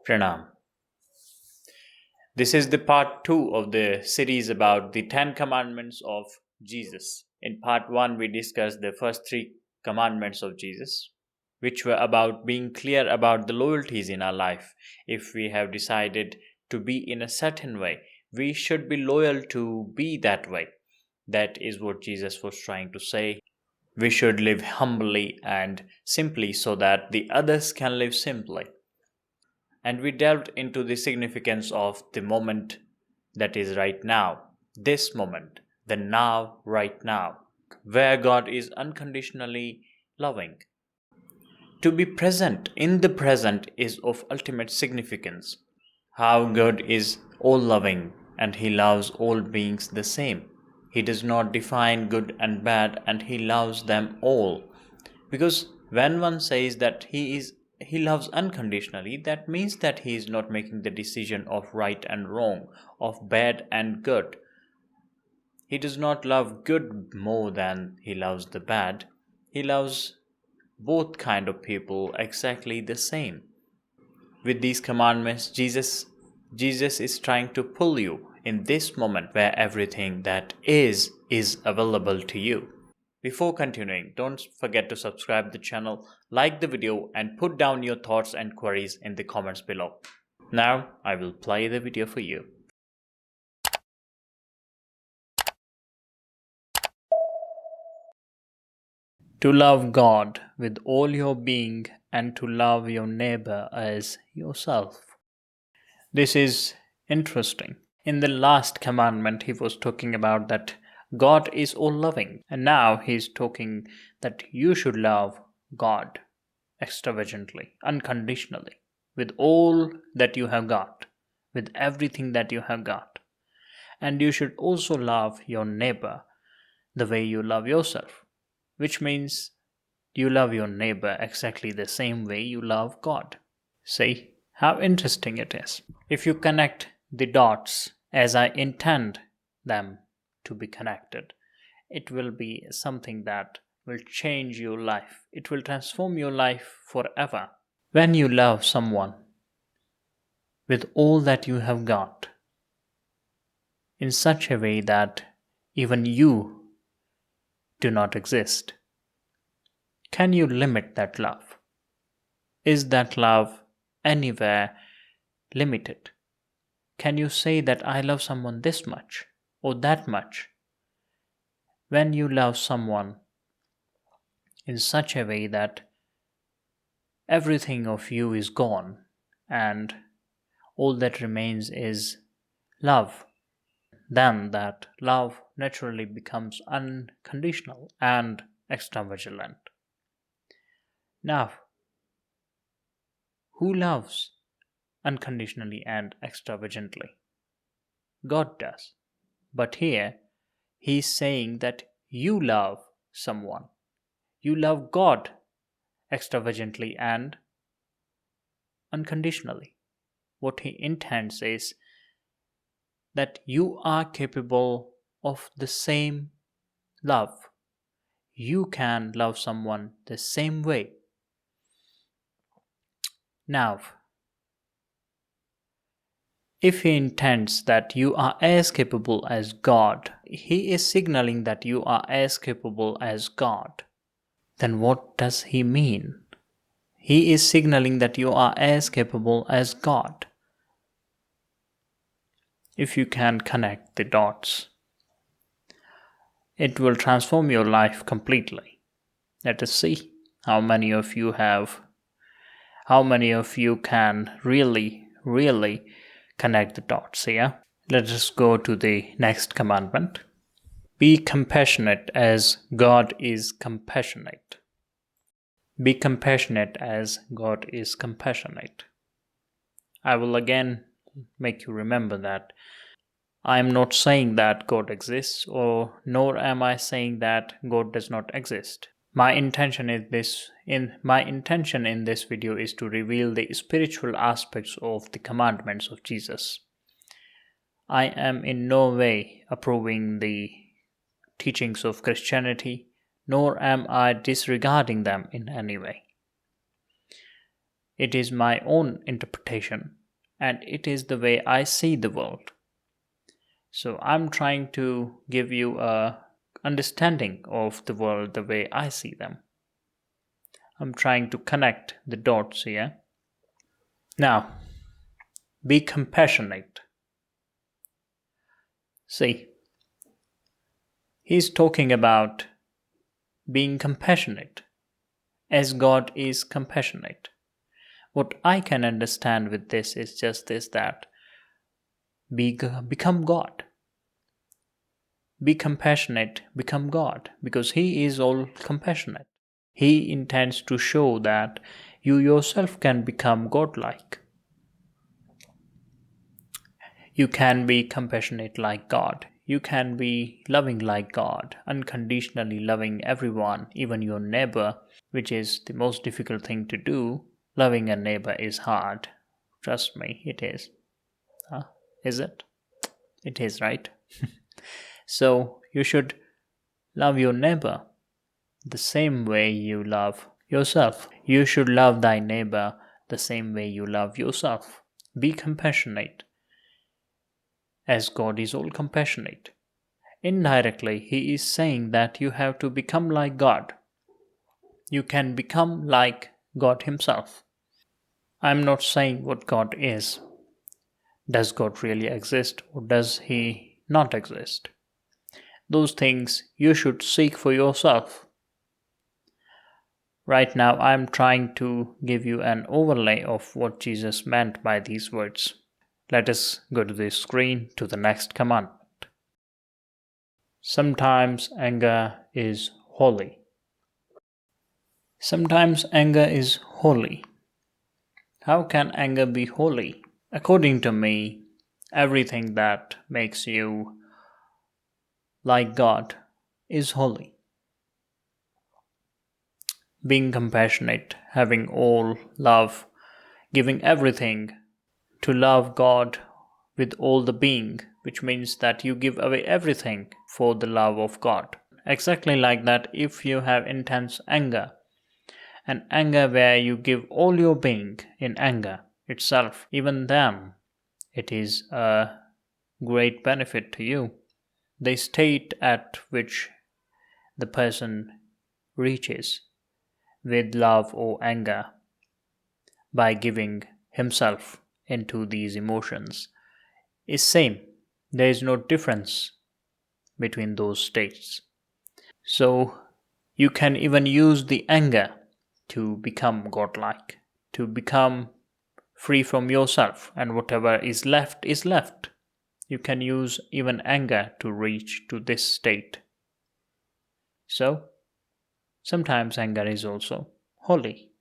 Pranam. This is the part 2 of the series about the 10 commandments of Jesus. In part 1, we discussed the first 3 commandments of Jesus, which were about being clear about the loyalties in our life. If we have decided to be in a certain way, we should be loyal to be that way. That is what Jesus was trying to say. We should live humbly and simply so that the others can live simply. And we delved into the significance of the moment that is right now, this moment, the now, right now, where God is unconditionally loving. To be present in the present is of ultimate significance. How God is all loving and He loves all beings the same. He does not define good and bad and He loves them all. Because when one says that He loves unconditionally, that means that He is not making the decision of right and wrong, of bad and good. He does not love good more than He loves the bad. He loves both kind of people exactly the same. With these commandments, Jesus is trying to pull you in this moment where everything that is available to you. Before continuing, don't forget to subscribe the channel, like the video and put down your thoughts and queries in the comments below. Now, I will play the video for you. To love God with all your being and to love your neighbor as yourself. This is interesting. In the last commandment, he was talking about that God is all loving. And now he's talking that you should love God extravagantly, unconditionally, with all that you have got, with everything that you have got. And you should also love your neighbor the way you love yourself, which means you love your neighbor exactly the same way you love God. See how interesting it is. If you connect the dots as I intend them to be connected, it will be something that will change your life. It will transform your life forever. When you love someone with all that you have got, in such a way that even you do not exist, can you limit that love? Is that love anywhere limited? Can you say that I love someone this much or that much? When you love someone in such a way that everything of you is gone and all that remains is love, then that love naturally becomes unconditional and extravagant. Now, who loves unconditionally and extravagantly? God does. But here, He's saying that you love someone. You love God extravagantly and unconditionally. What He intends is that you are capable of the same love. You can love someone the same way. Now, if He intends that you are as capable as God, He is signaling that you are as capable as God. Then what does He mean? He is signaling that you are as capable as God. If you can connect the dots, it will transform your life completely. Let us see how many of you can really connect the dots here. Let us go to the next commandment. Be compassionate as God is compassionate. Be compassionate as God is compassionate. I will again make you remember that I am not saying that God exists, nor am I saying that God does not exist. My intention in this video is to reveal the spiritual aspects of the commandments of Jesus. I am in no way approving the teachings of Christianity, nor am I disregarding them in any way. It is my own interpretation, and it is the way I see the world. So I'm trying to give you a understanding of the world the way I see them. I'm trying to connect the dots here. Now, be compassionate. See, he's talking about being compassionate, as God is compassionate. What I can understand with this is just this, that become God. Be compassionate, become God, because He is all compassionate. He intends to show that you yourself can become godlike. You can be compassionate like God. You can be loving like God, unconditionally loving everyone, even your neighbor, which is the most difficult thing to do. Loving a neighbor is hard. Trust me, it is. Is it? It is, right? So you should love your neighbor the same way you love yourself. You should love thy neighbor the same way you love yourself. Be compassionate, as God is all compassionate. Indirectly, He is saying that you have to become like God. You can become like God Himself. I'm not saying what God is. Does God really exist, or does He not exist? Those things you should seek for yourself. Right now, I'm trying to give you an overlay of what Jesus meant by these words. Let us go to the screen to the next commandment. Sometimes anger is holy. Sometimes anger is holy. How can anger be holy? According to me, everything that makes you like God is holy. Being compassionate, having all love, giving everything to love God with all the being, which means that you give away everything for the love of God. Exactly like that, if you have intense anger, an anger where you give all your being in anger itself, even then, it is a great benefit to you. The state at which the person reaches with love or anger by giving himself into these emotions is same. There is no difference between those states. So you can even use the anger to become godlike, to become free from yourself, and whatever is left is left. You can use even anger to reach to this state. So sometimes anger is also holy.